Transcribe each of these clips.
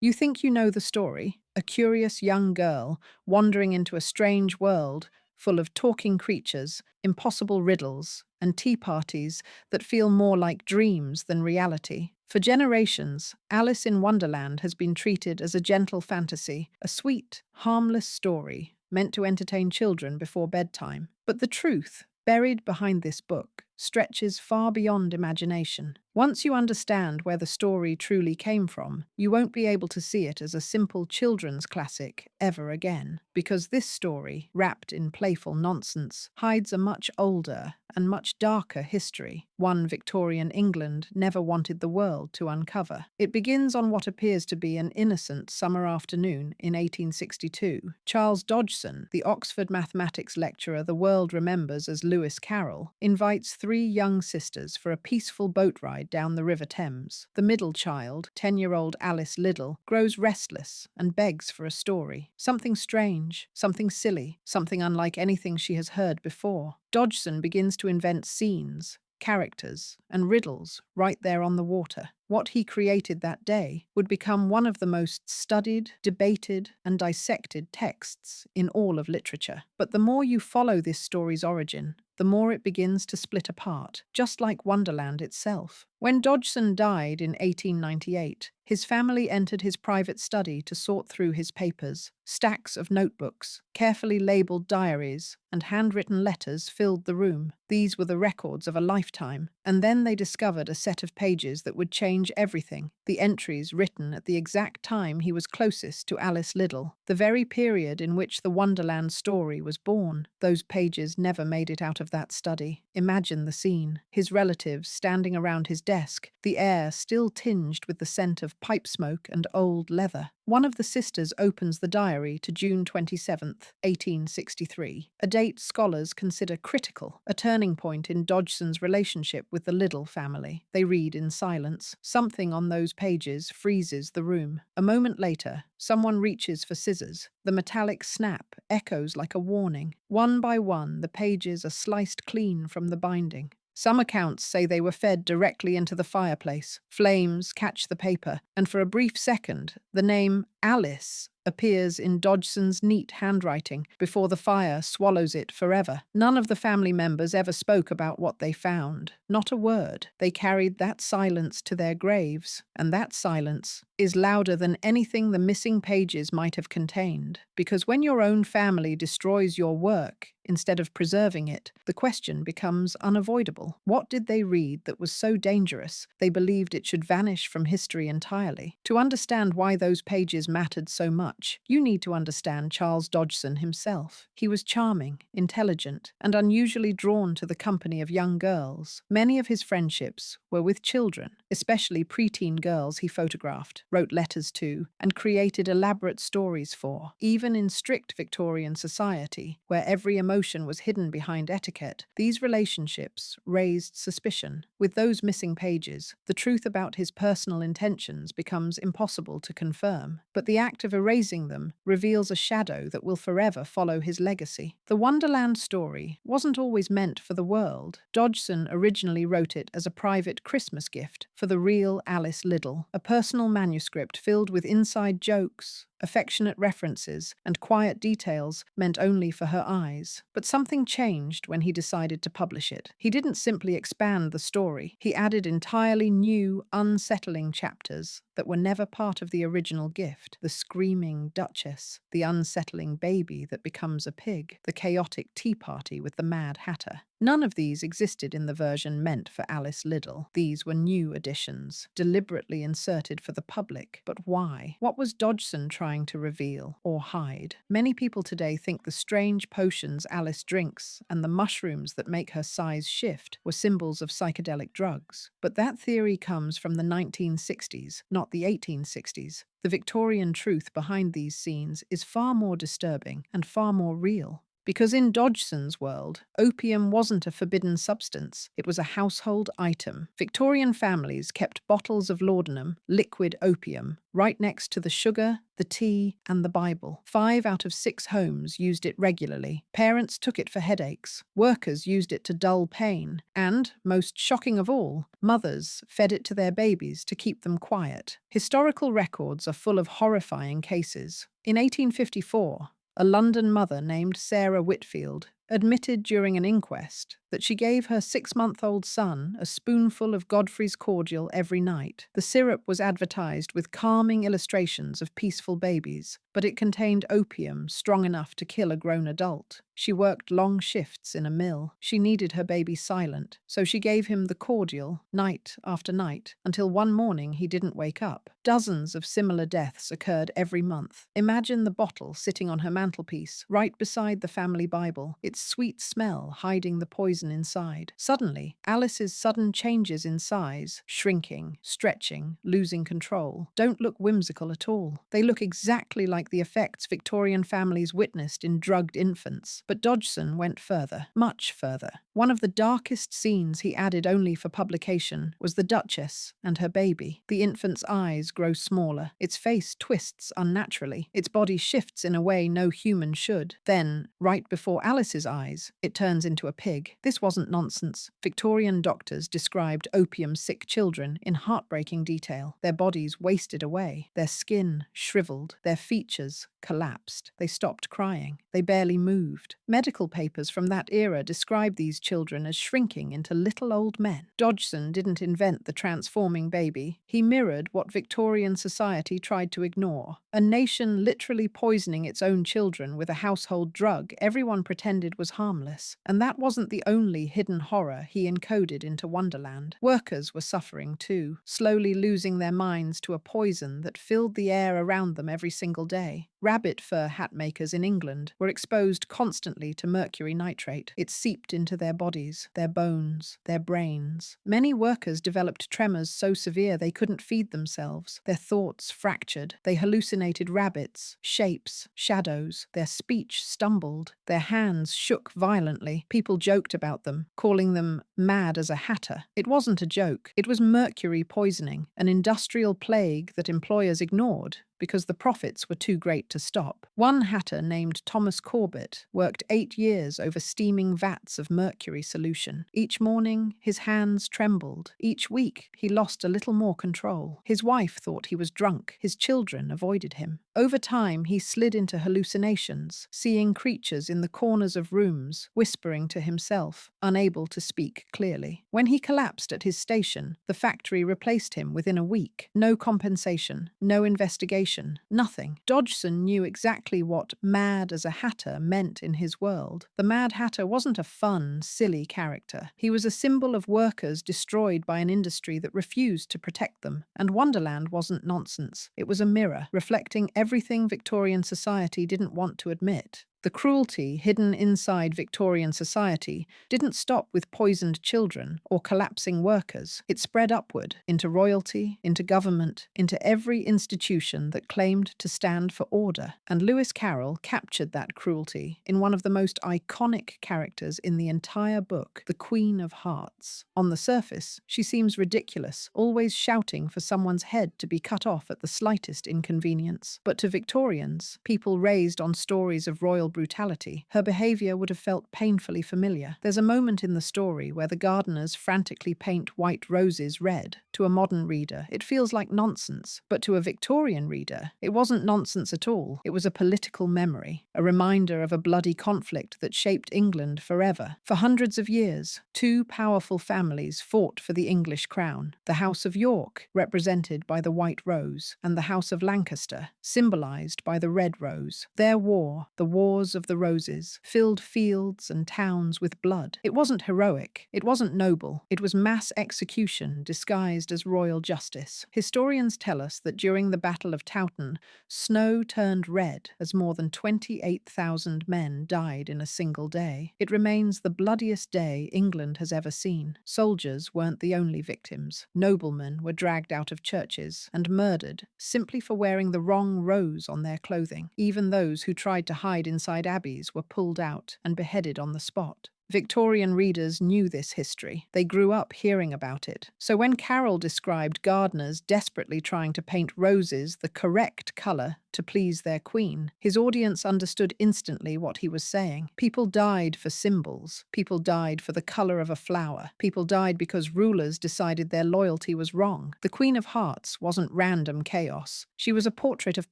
You think you know the story, a curious young girl wandering into a strange world full of talking creatures, impossible riddles, and tea parties that feel more like dreams than reality. For generations, Alice in Wonderland has been treated as a gentle fantasy, a sweet, harmless story meant to entertain children before bedtime. But the truth, buried behind this book, stretches far beyond imagination. Once you understand where the story truly came from, you won't be able to see it as a simple children's classic ever again, because this story, wrapped in playful nonsense, hides a much older and much darker history, one Victorian England never wanted the world to uncover. It begins on what appears to be an innocent summer afternoon in 1862. Charles Dodgson, the Oxford mathematics lecturer the world remembers as Lewis Carroll, invites three young sisters for a peaceful boat ride down the River Thames. The middle child, 10-year-old Alice Liddell, grows restless and begs for a story. Something strange, something silly, something unlike anything she has heard before. Dodgson begins to invent scenes, characters, and riddles right there on the water. What he created that day would become one of the most studied, debated, and dissected texts in all of literature. But the more you follow this story's origin, the more it begins to split apart, just like Wonderland itself. When Dodgson died in 1898, his family entered his private study to sort through his papers. Stacks of notebooks, carefully labeled diaries, and handwritten letters filled the room. These were the records of a lifetime, and then they discovered a set of pages that would change everything. The entries written at the exact time he was closest to Alice Liddell, the very period in which the Wonderland story was born. Those pages never made it out of that study. Imagine the scene. His relatives standing around his desk, the air still tinged with the scent of pipe smoke and old leather. One of the sisters opens the diary to June 27th, 1863, a date scholars consider critical, a turning point in Dodgson's relationship with the Liddell family. They read in silence. Something on those pages freezes the room. A moment later, someone reaches for scissors. The metallic snap echoes like a warning. One by one, the pages are sliced clean from the binding. Some accounts say they were fed directly into the fireplace. Flames catch the paper, and for a brief second, the name Alice appears in Dodgson's neat handwriting before the fire swallows it forever. None of the family members ever spoke about what they found. Not a word. They carried that silence to their graves, and that silence is louder than anything the missing pages might have contained. Because when your own family destroys your work, instead of preserving it, the question becomes unavoidable. What did they read that was so dangerous they believed it should vanish from history entirely? To understand why those pages mattered so much, you need to understand Charles Dodgson himself. He was charming, intelligent, and unusually drawn to the company of young girls. Many of his friendships were with children, especially preteen girls he photographed, wrote letters to, and created elaborate stories for. Even in strict Victorian society, where every emotion was hidden behind etiquette, these relationships raised suspicion. With those missing pages, the truth about his personal intentions becomes impossible to confirm. But the act of erasing them reveals a shadow that will forever follow his legacy. The Wonderland story wasn't always meant for the world. Dodgson originally wrote it as a private Christmas gift for the real Alice Liddell, a personal manuscript filled with inside jokes, affectionate references, and quiet details meant only for her eyes. But something changed when he decided to publish it. He didn't simply expand the story. He added entirely new, unsettling chapters that were never part of the original gift. The screaming duchess, the unsettling baby that becomes a pig, the chaotic tea party with the Mad Hatter. None of these existed in the version meant for Alice Liddell. These were new additions, deliberately inserted for the public. But why? What was Dodgson trying to reveal or hide? Many people today think the strange potions Alice drinks and the mushrooms that make her size shift were symbols of psychedelic drugs. But that theory comes from the 1960s, not the 1860s. The Victorian truth behind these scenes is far more disturbing and far more real. Because in Dodgson's world, opium wasn't a forbidden substance, it was a household item. Victorian families kept bottles of laudanum, liquid opium, right next to the sugar, the tea, and the Bible. 5 out of 6 homes used it regularly. Parents took it for headaches, workers used it to dull pain, and, most shocking of all, mothers fed it to their babies to keep them quiet. Historical records are full of horrifying cases. In 1854, a London mother named Sarah Whitfield admitted during an inquest that she gave her 6-month-old son a spoonful of Godfrey's cordial every night. The syrup was advertised with calming illustrations of peaceful babies, but it contained opium strong enough to kill a grown adult. She worked long shifts in a mill. She needed her baby silent, so she gave him the cordial night after night until one morning he didn't wake up. Dozens of similar deaths occurred every month. Imagine the bottle sitting on her mantelpiece, right beside the family Bible, its sweet smell hiding the poison inside. Suddenly, Alice's sudden changes in size, shrinking, stretching, losing control, don't look whimsical at all. They look exactly like the effects Victorian families witnessed in drugged infants. But Dodgson went further, much further. One of the darkest scenes he added only for publication was the Duchess and her baby. The infant's eyes grow smaller, its face twists unnaturally, its body shifts in a way no human should. Then, right before Alice's eyes, it turns into a pig. This wasn't nonsense. Victorian doctors described opium-sick children in heartbreaking detail. Their bodies wasted away, their skin shriveled, their features collapsed. They stopped crying. They barely moved. Medical papers from that era described these children as shrinking into little old men. Dodgson didn't invent the transforming baby. He mirrored what Victorian society tried to ignore. A nation literally poisoning its own children with a household drug everyone pretended was harmless. And that wasn't the only hidden horror he encoded into Wonderland. Workers were suffering too, slowly losing their minds to a poison that filled the air around them every single day. Rabbit fur hat makers in England were exposed constantly to mercury nitrate. It seeped into their bodies, their bones, their brains. Many workers developed tremors so severe they couldn't feed themselves. Their thoughts fractured. They hallucinated rabbits, shapes, shadows. Their speech stumbled. Their hands shook violently. People joked about them, calling them mad as a hatter. It wasn't a joke. It was mercury poisoning, an industrial plague that employers ignored because the profits were too great to stop. One hatter named Thomas Corbett worked 8 years over steaming vats of mercury solution. Each morning, his hands trembled. Each week, he lost a little more control. His wife thought he was drunk. His children avoided him. Over time, he slid into hallucinations, seeing creatures in the corners of rooms, whispering to himself, unable to speak clearly. When he collapsed at his station, the factory replaced him within a week. No compensation, no investigation, nothing. Dodgson knew exactly what mad as a hatter meant in his world. The Mad Hatter wasn't a fun, silly character. He was a symbol of workers destroyed by an industry that refused to protect them. And Wonderland wasn't nonsense. It was a mirror, reflecting everything Victorian society didn't want to admit. The cruelty hidden inside Victorian society didn't stop with poisoned children or collapsing workers. It spread upward, into royalty, into government, into every institution that claimed to stand for order. And Lewis Carroll captured that cruelty in one of the most iconic characters in the entire book, the Queen of Hearts. On the surface, she seems ridiculous, always shouting for someone's head to be cut off at the slightest inconvenience. But to Victorians, people raised on stories of royal brutality, her behavior would have felt painfully familiar. There's a moment in the story where the gardeners frantically paint white roses red. To a modern reader, it feels like nonsense, but to a Victorian reader, it wasn't nonsense at all. It was a political memory, a reminder of a bloody conflict that shaped England forever. For hundreds of years, 2 powerful families fought for the English crown. The House of York, represented by the white rose, and the House of Lancaster, symbolized by the red rose. Their war, the Wars of the Roses, filled fields and towns with blood. It wasn't heroic, it wasn't noble, it was mass execution disguised as royal justice. Historians tell us that during the Battle of Towton, snow turned red as more than 28,000 men died in a single day. It remains the bloodiest day England has ever seen. Soldiers weren't the only victims. Noblemen were dragged out of churches and murdered simply for wearing the wrong rose on their clothing. Even those who tried to hide inside inside abbeys were pulled out and beheaded on the spot. Victorian readers knew this history. They grew up hearing about it. So when Carroll described gardeners desperately trying to paint roses the correct colour to please their queen, his audience understood instantly what he was saying. People died for symbols. People died for the colour of a flower. People died because rulers decided their loyalty was wrong. The Queen of Hearts wasn't random chaos. She was a portrait of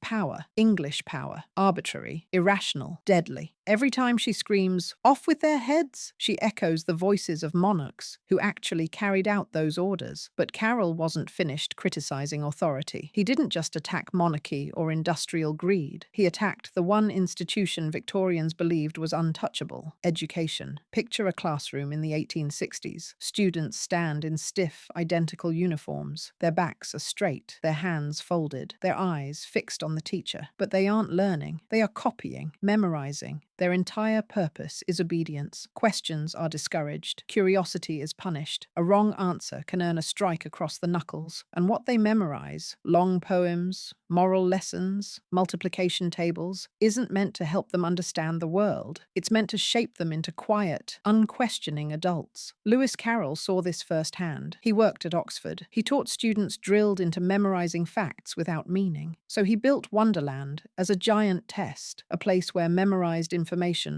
power, English power, arbitrary, irrational, deadly. Every time she screams, "Off with their heads!" she echoes the voices of monarchs who actually carried out those orders. But Carroll wasn't finished criticizing authority. He didn't just attack monarchy or industrial greed. He attacked the one institution Victorians believed was untouchable: education. Picture a classroom in the 1860s. Students stand in stiff, identical uniforms. Their backs are straight, their hands folded, their eyes fixed on the teacher. But they aren't learning. They are copying, memorizing. Their entire purpose is obedience. Questions are discouraged. Curiosity is punished. A wrong answer can earn a strike across the knuckles. And what they memorize, long poems, moral lessons, multiplication tables, isn't meant to help them understand the world. It's meant to shape them into quiet, unquestioning adults. Lewis Carroll saw this firsthand. He worked at Oxford. He taught students drilled into memorizing facts without meaning. So he built Wonderland as a giant test, a place where memorized information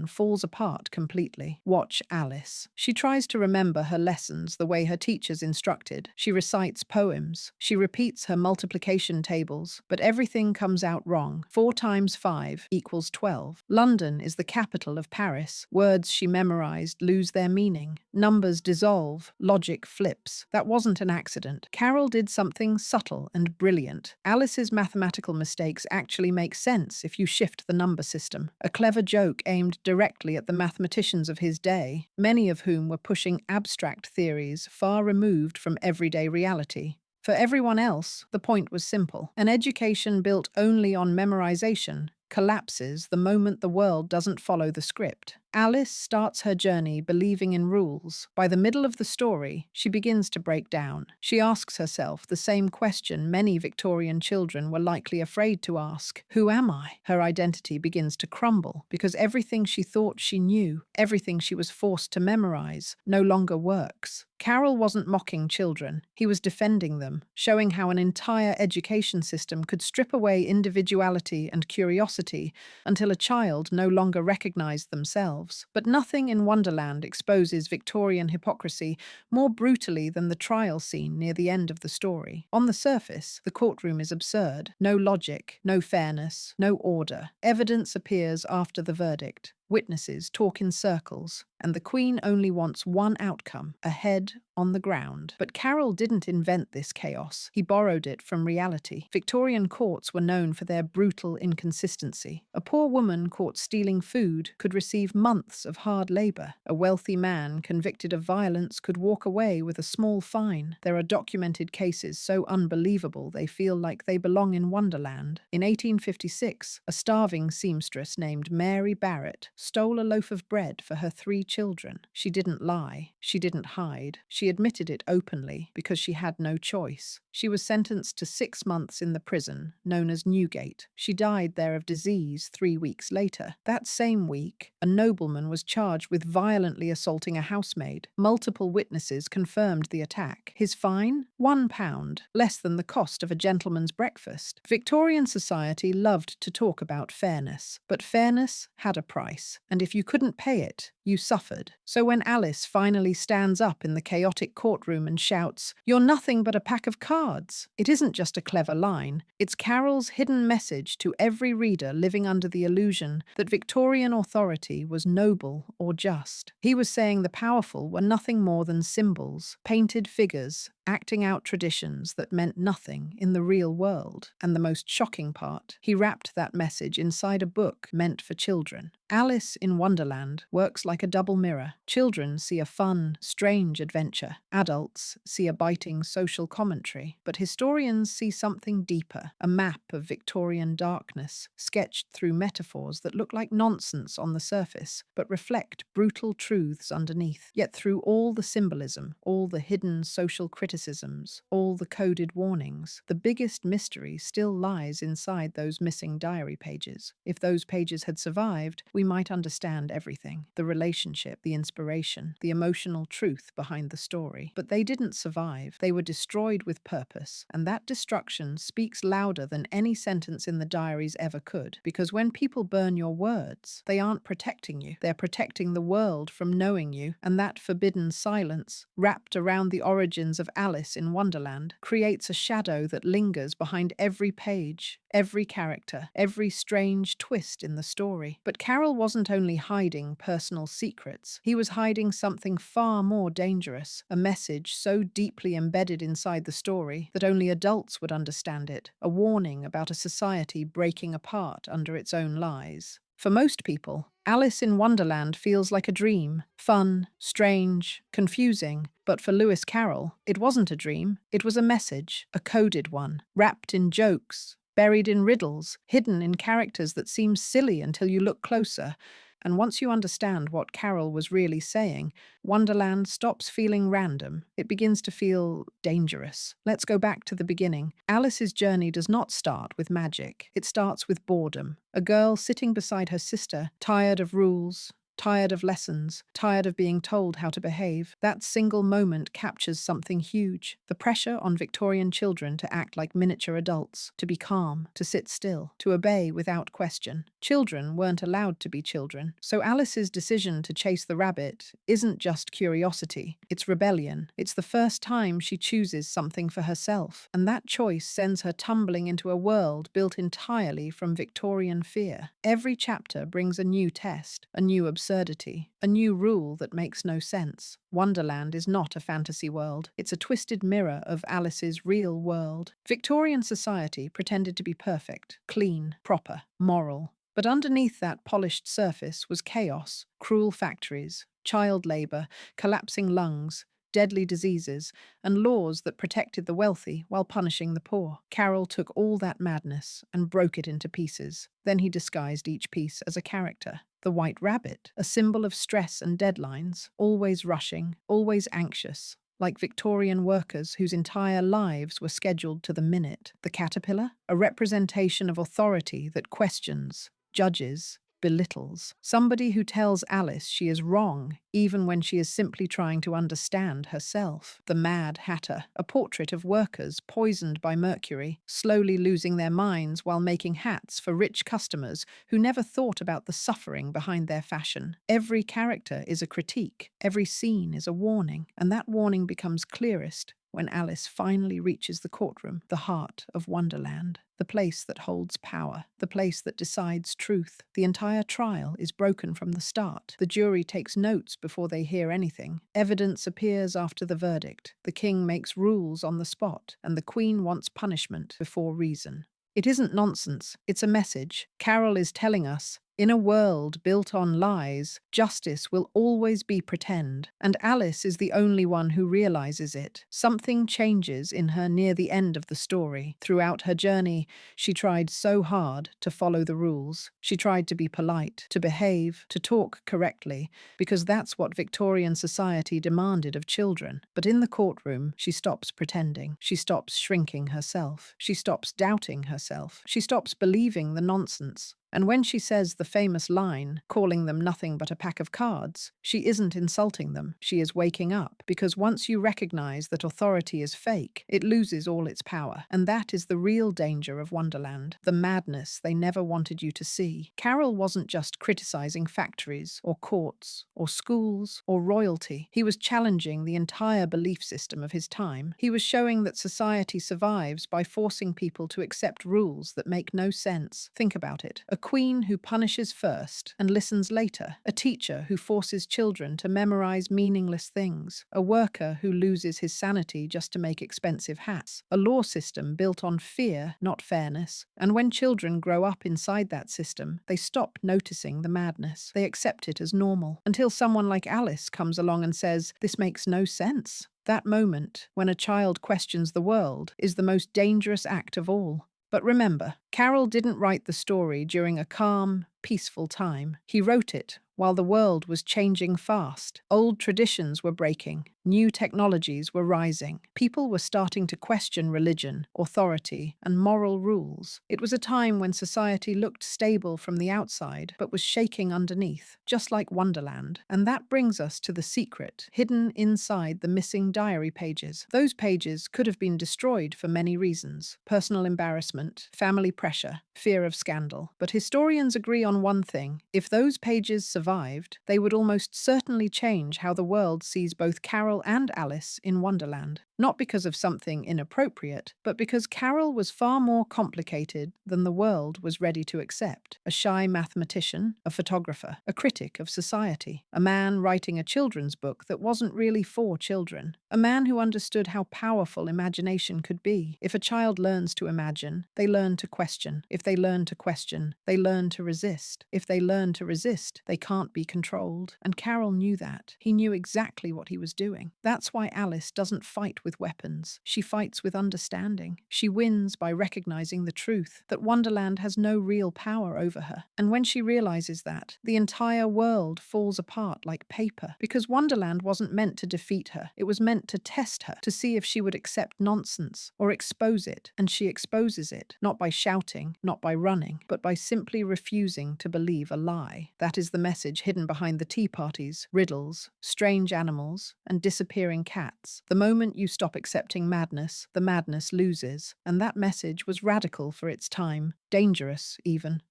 falls apart completely. Watch Alice. She tries to remember her lessons the way her teachers instructed. She recites poems. She repeats her multiplication tables, but everything comes out wrong. 4 times 5 equals 12. London is the capital of Paris. Words she memorized lose their meaning. Numbers dissolve. Logic flips. That wasn't an accident. Carroll did something subtle and brilliant. Alice's mathematical mistakes actually make sense if you shift the number system. A clever joke aimed directly at the mathematicians of his day, many of whom were pushing abstract theories far removed from everyday reality. For everyone else, the point was simple. An education built only on memorization collapses the moment the world doesn't follow the script. Alice starts her journey believing in rules. By the middle of the story, she begins to break down. She asks herself the same question many Victorian children were likely afraid to ask: who am I? Her identity begins to crumble because everything she thought she knew, everything she was forced to memorize, no longer works. Carroll wasn't mocking children. He was defending them, showing how an entire education system could strip away individuality and curiosity until a child no longer recognized themselves. But nothing in Wonderland exposes Victorian hypocrisy more brutally than the trial scene near the end of the story. On the surface, the courtroom is absurd. No logic, no fairness, no order. Evidence appears after the verdict. Witnesses talk in circles, and the Queen only wants one outcome: a head on the ground. But Carroll didn't invent this chaos. He borrowed it from reality. Victorian courts were known for their brutal inconsistency. A poor woman caught stealing food could receive months of hard labor. A wealthy man convicted of violence could walk away with a small fine. There are documented cases so unbelievable they feel like they belong in Wonderland. In 1856, a starving seamstress named Mary Barrett stole a loaf of bread for her 3 children. She didn't lie. She didn't hide. She admitted it openly because she had no choice. She was sentenced to 6 months in the prison, known as Newgate. She died there of disease 3 weeks later. That same week, a nobleman was charged with violently assaulting a housemaid. Multiple witnesses confirmed the attack. His fine? £1, less than the cost of a gentleman's breakfast. Victorian society loved to talk about fairness, but fairness had a price, and if you couldn't pay it, you suffered. So when Alice finally stands up in the chaotic courtroom and shouts, "You're nothing but a pack of cards," it isn't just a clever line. It's Carroll's hidden message to every reader living under the illusion that Victorian authority was noble or just. He was saying the powerful were nothing more than symbols, painted figures, acting out traditions that meant nothing in the real world. And the most shocking part, he wrapped that message inside a book meant for children. Alice in Wonderland works like a double mirror. Children see a fun, strange adventure. Adults see a biting social commentary. But historians see something deeper, a map of Victorian darkness, sketched through metaphors that look like nonsense on the surface, but reflect brutal truths underneath. Yet through all the symbolism, all the hidden social criticisms, all the coded warnings, the biggest mystery still lies inside those missing diary pages. If those pages had survived, we might understand everything: the relationship, the inspiration, the emotional truth behind the story. But they didn't survive. They were destroyed with purpose, and that destruction speaks louder than any sentence in the diaries ever could. Because when people burn your words, they aren't protecting you. They're protecting the world from knowing you, and that forbidden silence, wrapped around the origins of Alice in Wonderland, creates a shadow that lingers behind every page, every character, every strange twist in the story. But Carroll wasn't only hiding personal secrets, he was hiding something far more dangerous, a message so deeply embedded inside the story that only adults would understand it, a warning about a society breaking apart under its own lies. For most people, Alice in Wonderland feels like a dream, fun, strange, confusing. But for Lewis Carroll, it wasn't a dream, it was a message, a coded one, wrapped in jokes, buried in riddles, hidden in characters that seem silly until you look closer. And once you understand what Carroll was really saying, Wonderland stops feeling random. It begins to feel dangerous. Let's go back to the beginning. Alice's journey does not start with magic. It starts with boredom. A girl sitting beside her sister, tired of rules, tired of lessons, tired of being told how to behave. That single moment captures something huge: the pressure on Victorian children to act like miniature adults, to be calm, to sit still, to obey without question. Children weren't allowed to be children. So Alice's decision to chase the rabbit isn't just curiosity, it's rebellion. It's the first time she chooses something for herself, and that choice sends her tumbling into a world built entirely from Victorian fear. Every chapter brings a new test, a new absurdity, a new rule that makes no sense. Wonderland is not a fantasy world. It's a twisted mirror of Alice's real world. Victorian society pretended to be perfect, clean, proper, moral. But underneath that polished surface was chaos, cruel factories, child labor, collapsing lungs, deadly diseases, and laws that protected the wealthy while punishing the poor. Carroll took all that madness and broke it into pieces. Then he disguised each piece as a character. The White Rabbit, a symbol of stress and deadlines, always rushing, always anxious, like Victorian workers whose entire lives were scheduled to the minute. The Caterpillar, a representation of authority that questions, judges, belittles. Somebody who tells Alice she is wrong, even when she is simply trying to understand herself. The Mad Hatter, a portrait of workers poisoned by mercury, slowly losing their minds while making hats for rich customers who never thought about the suffering behind their fashion. Every character is a critique, every scene is a warning, and that warning becomes clearest when Alice finally reaches the courtroom, the heart of Wonderland, the place that holds power, the place that decides truth. The entire trial is broken from the start. The jury takes notes before they hear anything. Evidence appears after the verdict. The king makes rules on the spot, and the queen wants punishment before reason. It isn't nonsense, it's a message. Carroll is telling us, in a world built on lies, justice will always be pretend, and Alice is the only one who realizes it. Something changes in her near the end of the story. Throughout her journey, she tried so hard to follow the rules. She tried to be polite, to behave, to talk correctly, because that's what Victorian society demanded of children. But in the courtroom, she stops pretending. She stops shrinking herself. She stops doubting herself. She stops believing the nonsense. And when she says the famous line, calling them nothing but a pack of cards, she isn't insulting them. She is waking up, because once you recognize that authority is fake, it loses all its power. And that is the real danger of Wonderland, the madness they never wanted you to see. Carroll wasn't just criticizing factories, or courts, or schools, or royalty. He was challenging the entire belief system of his time. He was showing that society survives by forcing people to accept rules that make no sense. Think about it. A queen who punishes first and listens later, a teacher who forces children to memorize meaningless things, a worker who loses his sanity just to make expensive hats, a law system built on fear, not fairness. And when children grow up inside that system, they stop noticing the madness. They accept it as normal, until someone like Alice comes along and says, "This makes no sense." That moment, when a child questions the world, is the most dangerous act of all. But remember, Carroll didn't write the story during a calm, peaceful time. He wrote it while the world was changing fast. Old traditions were breaking. New technologies were rising. People were starting to question religion, authority, and moral rules. It was a time when society looked stable from the outside, but was shaking underneath, just like Wonderland. And that brings us to the secret, hidden inside the missing diary pages. Those pages could have been destroyed for many reasons: personal embarrassment, family pressure, fear of scandal. But historians agree on one thing: if those pages survived, they would almost certainly change how the world sees both Carol and Alice in Wonderland. Not because of something inappropriate, but because Carol was far more complicated than the world was ready to accept. A shy mathematician, a photographer, a critic of society, a man writing a children's book that wasn't really for children, a man who understood how powerful imagination could be. If a child learns to imagine, they learn to question. If they learn to question, they learn to resist. If they learn to resist, they can't be controlled. And Carol knew that. He knew exactly what he was doing. That's why Alice doesn't fight with weapons. She fights with understanding. She wins by recognizing the truth that Wonderland has no real power over her. And when she realizes that, the entire world falls apart like paper. Because Wonderland wasn't meant to defeat her. It was meant to test her, to see if she would accept nonsense or expose it. And she exposes it, not by shouting, not by running, but by simply refusing to believe a lie. That is the message hidden behind the tea parties, riddles, strange animals, and disappearing cats. The moment you stop accepting madness, the madness loses. And that message was radical for its time, dangerous even.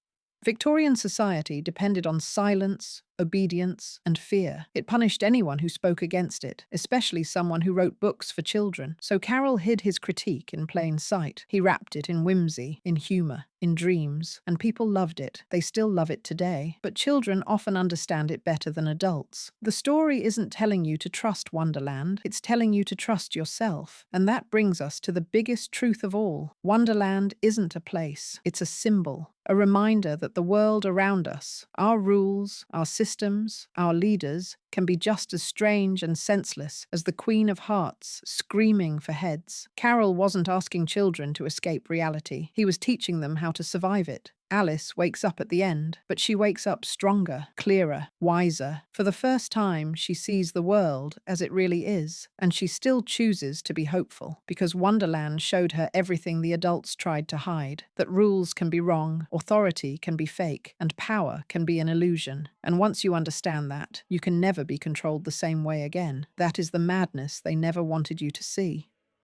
Victorian society depended on silence, obedience, and fear. It punished anyone who spoke against it, especially someone who wrote books for children. So Carroll hid his critique in plain sight. He wrapped it in whimsy, in humor, in dreams, and people loved it. They still love it today. But children often understand it better than adults. The story isn't telling you to trust Wonderland, it's telling you to trust yourself. And that brings us to the biggest truth of all. Wonderland isn't a place, it's a symbol. A reminder that the world around us, our rules, our systems, our leaders, can be just as strange and senseless as the Queen of Hearts screaming for heads. Carroll wasn't asking children to escape reality. He was teaching them how to survive it. Alice wakes up at the end, but she wakes up stronger, clearer, wiser. For the first time, she sees the world as it really is, and she still chooses to be hopeful, because Wonderland showed her everything the adults tried to hide: that rules can be wrong, authority can be fake, and power can be an illusion. And once you understand that, you can never be controlled the same way again. That is the madness they never wanted you to see.